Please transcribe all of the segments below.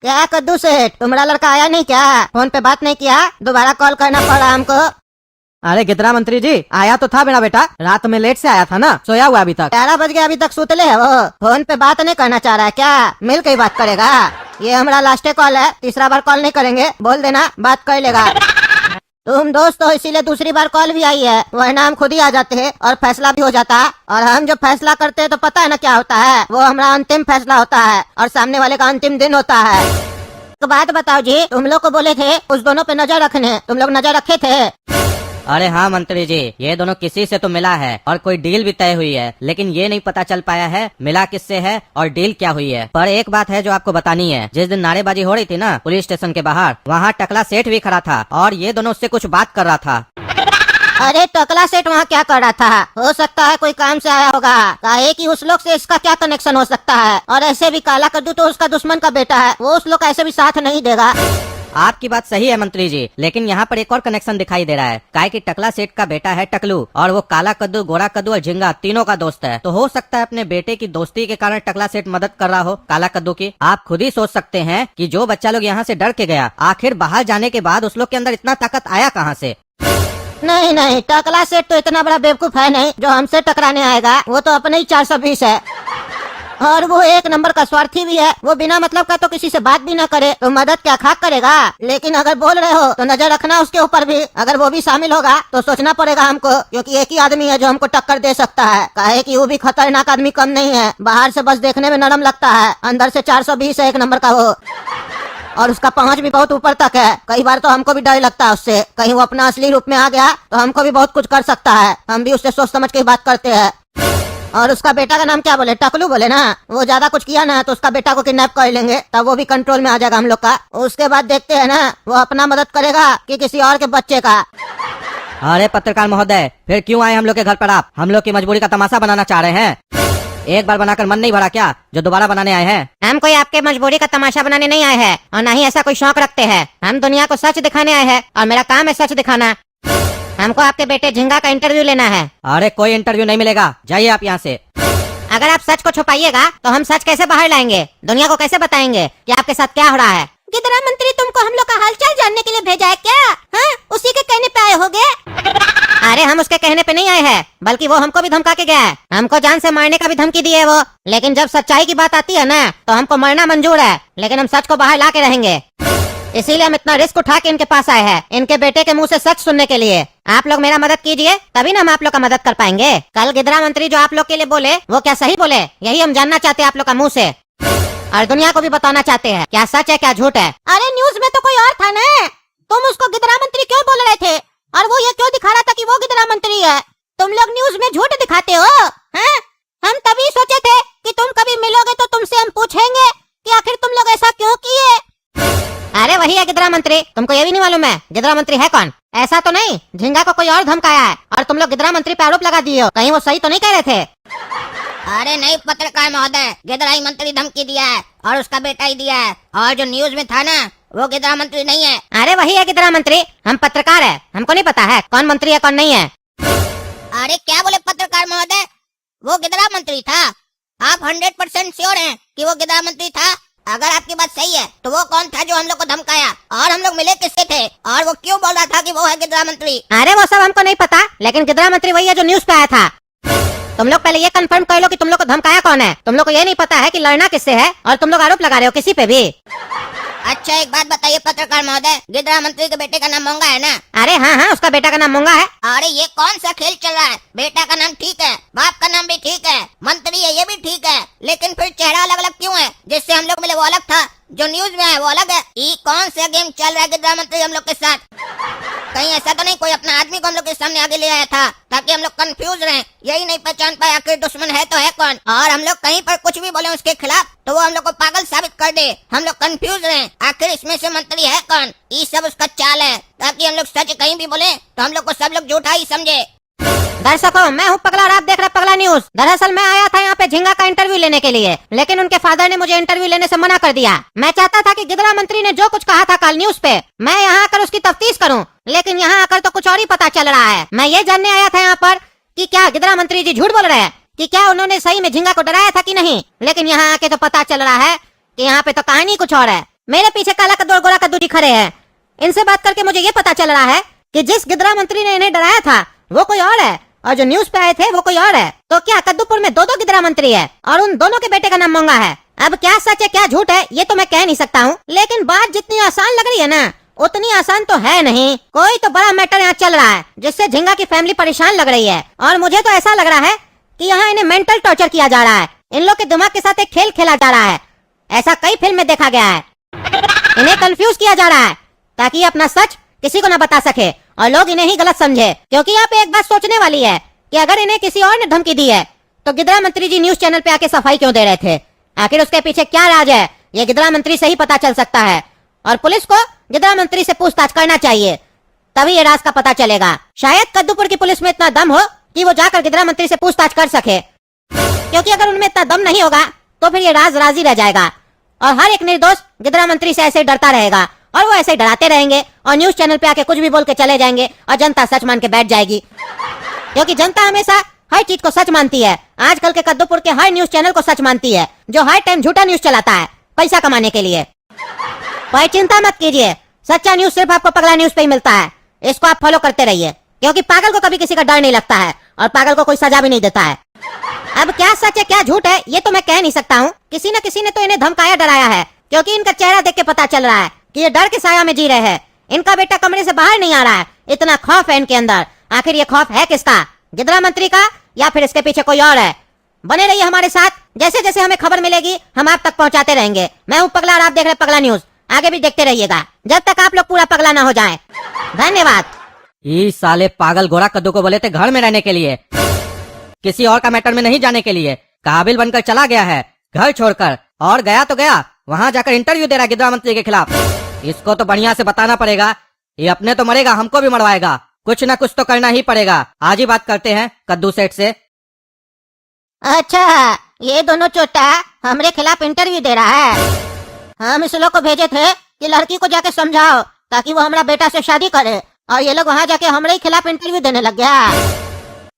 क्या कद्दू सेठ, तुम्हारा लड़का आया नहीं क्या? फोन पे बात नहीं किया, दोबारा कॉल करना पड़ा हमको। अरे गिदरा मंत्री जी, आया तो था मेरा बेटा, रात में लेट से आया था ना, सोया हुआ अभी तक। 11 बज गया, अभी तक सुतले है वो। फोन पे बात नहीं करना चाह रहा है क्या? मिल के ही बात करेगा। ये हमारा लास्ट कॉल है, तीसरा बार कॉल नहीं करेंगे, बोल देना, बात कर लेगा। तुम दोस्त हो इसीलिए दूसरी बार कॉल भी आई है, वरना हम खुद ही आ जाते हैं और फैसला भी हो जाता। और हम जो फैसला करते हैं तो पता है ना क्या होता है, वो हमारा अंतिम फैसला होता है और सामने वाले का अंतिम दिन होता है। तो बात बताओ जी, तुम लोग को बोले थे उस दोनों पे नजर रखने, तुम लोग नजर रखे थे? अरे हाँ मंत्री जी, ये दोनों किसी से तो मिला है और कोई डील भी तय हुई है, लेकिन ये नहीं पता चल पाया है मिला किससे है और डील क्या हुई है। पर एक बात है जो आपको बतानी है, जिस दिन नारेबाजी हो रही थी ना पुलिस स्टेशन के बाहर, वहाँ टकला सेठ भी खड़ा था और ये दोनों उससे कुछ बात कर रहा था। अरे टकला सेठ वहाँ क्या कर रहा था? हो सकता है कोई काम से आया होगा, काहे कि उस लोग से इसका क्या कनेक्शन हो सकता है। और ऐसे भी काला कद्दू तो उसका दुश्मन का बेटा है, वो उस लोग का ऐसे भी साथ नहीं देगा। आपकी बात सही है मंत्री जी, लेकिन यहाँ पर एक और कनेक्शन दिखाई दे रहा है। काहे कि टकला सेठ का बेटा है टकलू और वो काला कद्दू, गोरा कद्दू और झिंगा तीनों का दोस्त है। तो हो सकता है अपने बेटे की दोस्ती के कारण टकला सेठ मदद कर रहा हो काला कद्दू की। आप खुद ही सोच सकते हैं कि जो बच्चा लोग यहाँ से डर के गया, आखिर बाहर जाने के बाद उस लोग के अंदर इतना ताकत आया कहाँ से? नहीं नहीं, टकला सेठ तो इतना बड़ा बेवकूफ है नहीं जो हमसे टकराने आएगा। वो तो अपने ही 420 है और वो एक नंबर का स्वार्थी भी है। वो बिना मतलब का तो किसी से बात भी ना करे तो मदद क्या खाक करेगा। लेकिन अगर बोल रहे हो तो नजर रखना उसके ऊपर भी, अगर वो भी शामिल होगा तो सोचना पड़ेगा हमको, क्योंकि एक ही आदमी है जो हमको टक्कर दे सकता है। काहे कि वो भी खतरनाक आदमी कम नहीं है, बाहर से बस देखने में नरम लगता है, अंदर से 420 है एक नंबर का वो। और उसका पहुंच भी बहुत ऊपर तक है। कई बार तो हमको भी डर लगता है उससे, कहीं वो अपना असली रूप में आ गया तो हमको भी बहुत कुछ कर सकता है। हम भी उससे सोच समझ के बात करते हैं। और उसका बेटा का नाम क्या बोले? टकलू बोले ना। वो ज्यादा कुछ किया ना तो उसका बेटा को किडनैप कर लेंगे, तब वो भी कंट्रोल में आ जाएगा हम लोग का। उसके बाद देखते हैं ना वो अपना मदद करेगा कि किसी और के बच्चे का। अरे पत्रकार महोदय, फिर क्यों आए हम लोग के घर पर आप? हम लोग की मजबूरी का तमाशा बनाना चाह रहे हैं? एक बार बनाकर मन नहीं भरा क्या, जो दोबारा बनाने आए हैं? हम कोई आपके मजबूरी का तमाशा बनाने नहीं आए हैं और न ही ऐसा कोई शौक रखते हैं। हम दुनिया को सच दिखाने आए हैं और मेरा काम है सच दिखाना। हमको आपके बेटे झिंगा का इंटरव्यू लेना है। अरे कोई इंटरव्यू नहीं मिलेगा, जाइए आप यहाँ से। अगर आप सच को छुपाइएगा तो हम सच कैसे बाहर लाएंगे? दुनिया को कैसे बताएंगे कि आपके साथ क्या हो रहा है? गिदरा मंत्री, तुमको हम लोग का हालचाल जानने के लिए भेजा है क्या? हाँ? उसी के कहने पे आए होगे? अरे हम उसके कहने पे नहीं आए हैं, बल्कि वो हमको भी धमका के गया है। हमको जान से मारने का भी धमकी दी है वो। लेकिन जब सच्चाई की बात आती है ना तो हमको मरना मंजूर है, लेकिन हम सच को बाहर ला के रहेंगे। इसीलिए हम इतना रिस्क उठा के इनके पास आए हैं, इनके बेटे के मुंह से सच सुनने के लिए। आप लोग मेरा मदद कीजिए, तभी ना हम आप लोग का मदद कर पाएंगे। कल गिदरा मंत्री जो आप लोग के लिए बोले, वो क्या सही बोले? यही हम जानना चाहते हैं आप लोग का मुंह से, और दुनिया को भी बताना चाहते हैं क्या सच है क्या झूठ है। अरे न्यूज में तो कोई और था ना, तुम उसको गिदरा मंत्री क्यों बोल रहे थे और वो ये क्यों दिखा रहा था कि वो गिदरा मंत्री है? तुम लोग न्यूज में झूठ दिखाते हो। हैं? हम तभी सोचे थे कि तुम कभी मिलोगे तो तुमसे हम पूछेंगे कि आखिर तुम लोग ऐसा क्यों किए। अरे वही है गिदरा मंत्री, तुमको ये भी नहीं मालूम है गिदरा मंत्री है कौन? ऐसा तो नहीं झिंगा को कोई और धमकाया है और तुम लोग गिदरा मंत्री पे आरोप लगा दिए हो, कहीं वो सही तो नहीं कह रहे थे? अरे नहीं पत्रकार महोदय, गिदरा ही मंत्री धमकी दिया है और उसका बेटा ही दिया है, और जो न्यूज में था ना वो गिदरा मंत्री नहीं है। अरे वही है गिदरा मंत्री, हम पत्रकार है, हमको नहीं पता है कौन मंत्री है कौन नहीं है। अरे क्या बोले पत्रकार महोदय, वो गिदरा मंत्री था? आप 100% श्योर हैं कि वो गिदरा मंत्री था? अगर आपकी बात सही है तो वो कौन था जो हम लोग को धमकाया, और हम लोग मिले किससे थे, और वो क्यों बोल रहा था कि वो है गिदरा मंत्री? अरे वो सब हमको नहीं पता, लेकिन गिदरा मंत्री वही है जो न्यूज पे आया था। तुम लोग पहले ये कंफर्म कर लो कि तुम लोग को धमकाया कौन है। तुम लोग को ये नहीं पता है कि लड़ना किससे है और तुम लोग आरोप लगा रहे हो किसी पे भी। अच्छा एक बात बताइए पत्रकार महोदय, गिदरा मंत्री के बेटे का नाम मोंगा है ना? अरे हाँ हाँ, उसका बेटा का नाम मोंगा है। अरे ये कौन सा खेल चल रहा है? बेटा का नाम ठीक है, बाप का नाम भी ठीक है, मंत्री है ये भी ठीक है, लेकिन फिर चेहरा अलग अलग क्यों है? जिससे हम लोग मिले वो अलग था, जो न्यूज में है वो अलग है। ये कौन सा गेम चल रहा है गिदरा मंत्री हम लोग के साथ? कहीं ऐसा तो नहीं कोई अपना आदमी को हम लोग के सामने आगे ले आया था ताकि हम लोग कंफ्यूज रहे, यही नहीं पहचान पाए आखिर दुश्मन है तो है कौन, और हम लोग कहीं पर कुछ भी बोले उसके खिलाफ तो वो हम लोग को पागल साबित कर दे, हम लोग कंफ्यूज रहे आखिर इसमें से मंत्री है कौन। ये सब उसका चाल है ताकि हम लोग सच कहीं भी बोले तो हम लोग को सब लोग झूठा ही समझे। दर्शकों, मैं हूँ पगला और आप देख रहे पगला न्यूज। दरअसल मैं आया था यहाँ पे झिंगा का इंटरव्यू लेने के लिए, लेकिन उनके फादर ने मुझे इंटरव्यू लेने से मना कर दिया। मैं चाहता था कि गिदरा मंत्री ने जो कुछ कहा था कल न्यूज पे, मैं यहाँ आकर उसकी तफ्तीश करूँ, लेकिन यहाँ आकर तो कुछ और ही पता चल रहा है। मैं ये जानने आया था यहाँ पर कि क्या गिदरा मंत्री जी झूठ बोल रहे हैं, कि क्या उन्होंने सही में झिंगा को डराया था कि नहीं। लेकिन यहाँ आके तो पता चल रहा है कि यहाँ पे तो कहानी कुछ और है। मेरे पीछे काला कद्दू और गोरा कद्दू जी खड़े हैं। इनसे बात करके मुझे ये पता चल रहा है कि जिस गिदरा मंत्री ने इन्हें डराया था वो कोई और है और जो न्यूज पे आए थे वो कोई और है। तो क्या कद्दूपुर में दो गिदरा मंत्री है और उन दोनों के बेटे का नाम मोंगा है? अब क्या सच है क्या झूठ है ये तो मैं कह नहीं सकता हूँ, लेकिन बात जितनी आसान लग रही है ना उतनी आसान तो है नहीं। कोई तो बड़ा मैटर यहाँ चल रहा है जिससे झिंगा की फैमिली परेशान लग रही है और मुझे तो ऐसा लग रहा है कि यहाँ इन्हें मेंटल टॉर्चर किया जा रहा है। इन लोग के दिमाग के साथ एक खेल खेला जा रहा है। ऐसा कई फिल्म में देखा गया है। इन्हें कंफ्यूज किया जा रहा है ताकि ये अपना सच किसी को न बता सके और लोग इन्हें ही गलत समझे। क्योंकि यहाँ पे एक बात सोचने वाली है कि अगर इन्हें किसी और ने धमकी दी है तो गिदरा मंत्री जी न्यूज चैनल पे आके सफाई क्यों दे रहे थे? आखिर उसके पीछे क्या राज है ये गिदरा मंत्री से ही पता चल सकता है और पुलिस को गिदरा मंत्री से पूछताछ करना चाहिए, तभी ये राज का पता चलेगा। शायद कद्दूपुर की पुलिस में इतना दम हो कि वो जाकर गिदरा मंत्री से पूछताछ कर सके, क्योंकि अगर उनमें इतना दम नहीं होगा तो फिर ये राज राजी रह जाएगा और हर एक निर्दोष गिदरा मंत्री से ऐसे ही डरता रहेगा और वो ऐसे ही डराते रहेंगे और न्यूज चैनल पे आके कुछ भी बोल के चले जाएंगे और जनता सच मान के बैठ जाएगी, क्योंकि जनता हमेशा हर चीज को सच मानती है। आजकल के कद्दूपुर के हर न्यूज चैनल को सच मानती है जो हर टाइम झूठा न्यूज चलाता है पैसा कमाने के लिए। कोई चिंता मत कीजिए, सच्चा न्यूज सिर्फ आपको पगला न्यूज पे ही मिलता है। इसको आप फॉलो करते रहिए, क्योंकि पागल को कभी किसी का डर नहीं लगता है और पागल को कोई सजा भी नहीं देता है। अब क्या सच है क्या झूठ है ये तो मैं कह नहीं सकता हूँ। किसी न किसी ने तो इन्हें धमकाया डराया है, क्योंकि इनका चेहरा देख के पता चल रहा है कि ये डर के साया में जी रहे हैं। इनका बेटा कमरे से बाहर नहीं आ रहा है, इतना खौफ है इनके अंदर। आखिर ये खौफ है किसका? गिदरा मंत्री का या फिर इसके पीछे कोई और है? बने रहिए हमारे साथ, जैसे जैसे हमें खबर मिलेगी हम आप तक पहुंचाते रहेंगे। मैं हूँ पगला और आप देख रहे पगला न्यूज। आगे भी देखते रहिएगा जब तक आप लोग पूरा पगला ना हो जाए। धन्यवाद। ये साले पागल गोरा कद्दू को बोले थे घर में रहने के लिए, किसी और का मैटर में नहीं जाने के लिए। काबिल बनकर चला गया है घर छोड़कर, और गया तो गया वहाँ जाकर इंटरव्यू दे रहा गिदरा मंत्री के खिलाफ। इसको तो बढ़िया से बताना पड़ेगा, ये अपने तो मरेगा हमको भी मरवाएगा। कुछ ना कुछ तो करना ही पड़ेगा। आज ही बात करते हैं कद्दू सेठ से। अच्छा, ये दोनों चोटा हमारे खिलाफ इंटरव्यू दे रहा है। हम इस लोग को भेजे थे कि लड़की को जाके समझाओ ताकि वो हमारा बेटा से शादी करे, और ये लोग वहाँ जाके हमारे खिलाफ इंटरव्यू देने लग गया।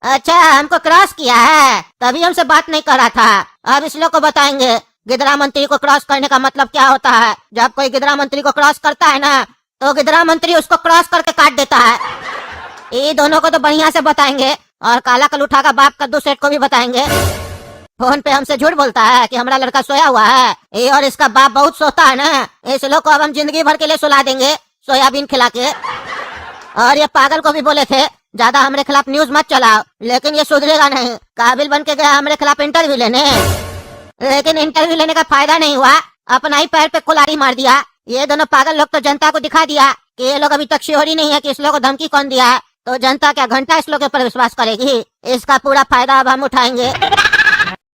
अच्छा, हमको क्रॉस किया है तभी हमसे बात नहीं कर रहा था। अब इस लोग को बताएंगे गिदरा मंत्री को क्रॉस करने का मतलब क्या होता है। जब कोई गिदरा मंत्री को क्रॉस करता है ना तो गिदरा मंत्री उसको क्रॉस करके काट देता है। ये दोनों को तो बढ़िया से बताएंगे और काला कलूठा का बाप कद्दू सेठ को भी बताएंगे। फोन पे हमसे झूठ बोलता है कि हमारा लड़का सोया हुआ है, ये और इसका बाप बहुत सोता है ना। इस लोग को अब हम जिंदगी भर के लिए सुला देंगे सोयाबीन खिला के। और ये पागल को भी बोले थे ज्यादा हमारे खिलाफ न्यूज मत चलाओ, लेकिन ये सुधरेगा नहीं। काबिल बन के गया हमारे खिलाफ इंटरव्यू लेने, लेकिन इंटरव्यू लेने का फायदा नहीं हुआ, अपना ही पैर पे कुल्हाड़ी मार दिया। ये दोनों पागल लोग तो जनता को दिखा दिया कि ये लोग अभी तक श्योर ही नहीं है कि इस लोग को धमकी कौन दिया है। तो जनता क्या घंटा इस लोग के ऊपर विश्वास करेगी? इसका पूरा फायदा अब हम उठाएंगे।